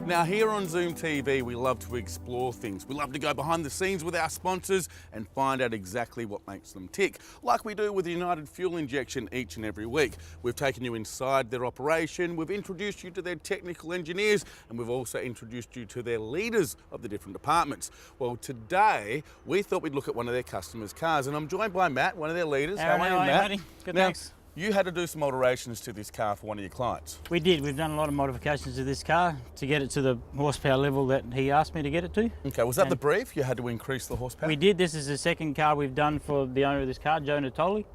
Now here on ZoomTV, we love to explore things. We love to go behind the scenes with our sponsors and find out exactly what makes them tick, like we do with United Fuel Injection each and every week. We've taken you inside their operation, we've introduced you to their technical engineers, and we've also introduced you to their leaders of the different departments. Well, today, we thought we'd look at one of their customers' cars, and I'm joined by Matt, one of their leaders. How are you, Matt? Good, now, thanks. You had to do some alterations to this car for one of your clients. We did. We've done a lot of modifications to this car to get it to the horsepower level that he asked me to get it to. Okay, was that the brief? You had to increase the horsepower? We did. This is the second car we've done for the owner of this car, Joe Natoli.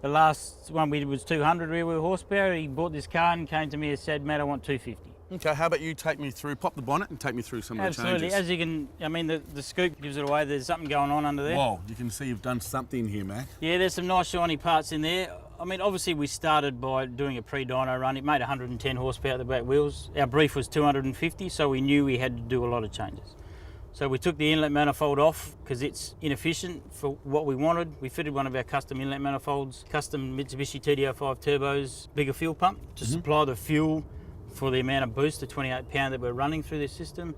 The last one we did was 200 rear wheel horsepower. He bought this car and came to me and said, Matt, I want 250. Okay, how about you take me through, pop the bonnet and take me through some of the changes. Absolutely. As you can, I mean, the scoop gives it away. There's something going on under there. Whoa, you can see you've done something here, Matt. Yeah, there's some nice shiny parts in there. I mean, obviously we started by doing a pre-dyno run. It made 110 horsepower at the back wheels. Our brief was 250, so we knew we had to do a lot of changes. So we took the inlet manifold off because it's inefficient for what we wanted. We fitted one of our custom inlet manifolds, custom Mitsubishi TD05 turbos, bigger fuel pump to supply the fuel for the amount of boost, the 28 pound that we're running through this system.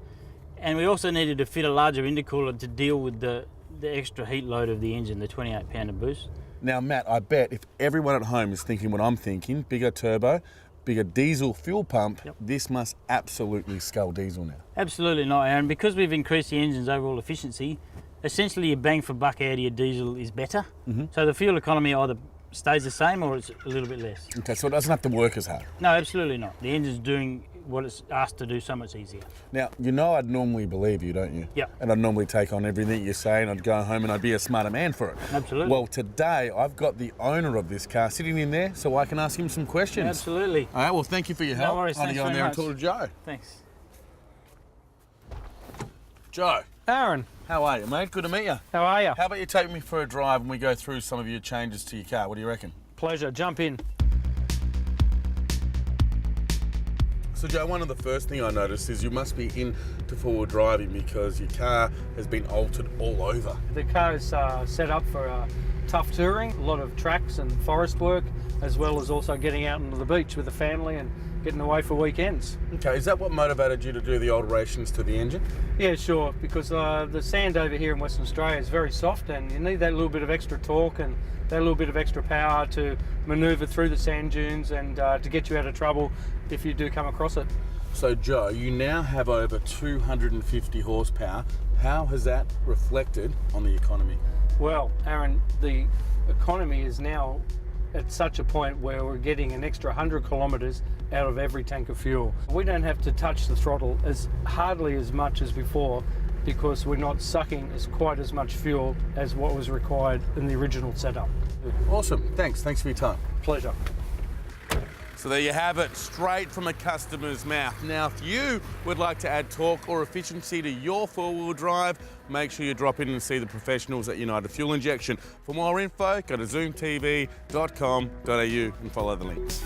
And we also needed to fit a larger intercooler to deal with the extra heat load of the engine, the 28 pound of boost. Now, Matt, I bet if everyone at home is thinking what I'm thinking, bigger turbo, bigger diesel fuel pump, this must absolutely scale diesel now. Absolutely not, Aaron. Because we've increased the engine's overall efficiency, essentially your bang for buck out of your diesel is better. So the fuel economy either stays the same or it's a little bit less. Okay, so it doesn't have to work as hard? No, absolutely not. The engine's doing what it's asked to do so much easier. Now, you know I'd normally believe you, don't you? Yeah. And I'd normally take on everything you say and I'd go home and I'd be a smarter man for it. Absolutely. Well, today I've got the owner of this car sitting in there so I can ask him some questions. Absolutely. All right, well, thank you for your help. No worries, I'm going to go in there and talk to Joe. Thanks. Joe. Aaron. How are you, mate? Good to meet you. How are you? How about you take me for a drive and we go through some of your changes to your car? What do you reckon? Pleasure. Jump in. So Joe, one of the first thing I noticed is you must be into forward driving because your car has been altered all over. The car is set up for tough touring, a lot of tracks and forest work, as well as also getting out into the beach with the family and getting away for weekends. Okay, is that what motivated you to do the alterations to the engine? Yeah, sure, because the sand over here in Western Australia is very soft and you need that little bit of extra torque and that little bit of extra power to manoeuvre through the sand dunes and to get you out of trouble if you do come across it. So Joe, you now have over 250 horsepower. How has that reflected on the economy? Well, Aaron, the economy is now at such a point where we're getting an extra 100 kilometres out of every tank of fuel. We don't have to touch the throttle hardly as much as before because we're not sucking quite as much fuel as what was required in the original setup. Awesome, thanks for your time. Pleasure. So there you have it, straight from a customer's mouth. Now, if you would like to add torque or efficiency to your four-wheel drive, make sure you drop in and see the professionals at United Fuel Injection. For more info, go to zoomtv.com.au and follow the links.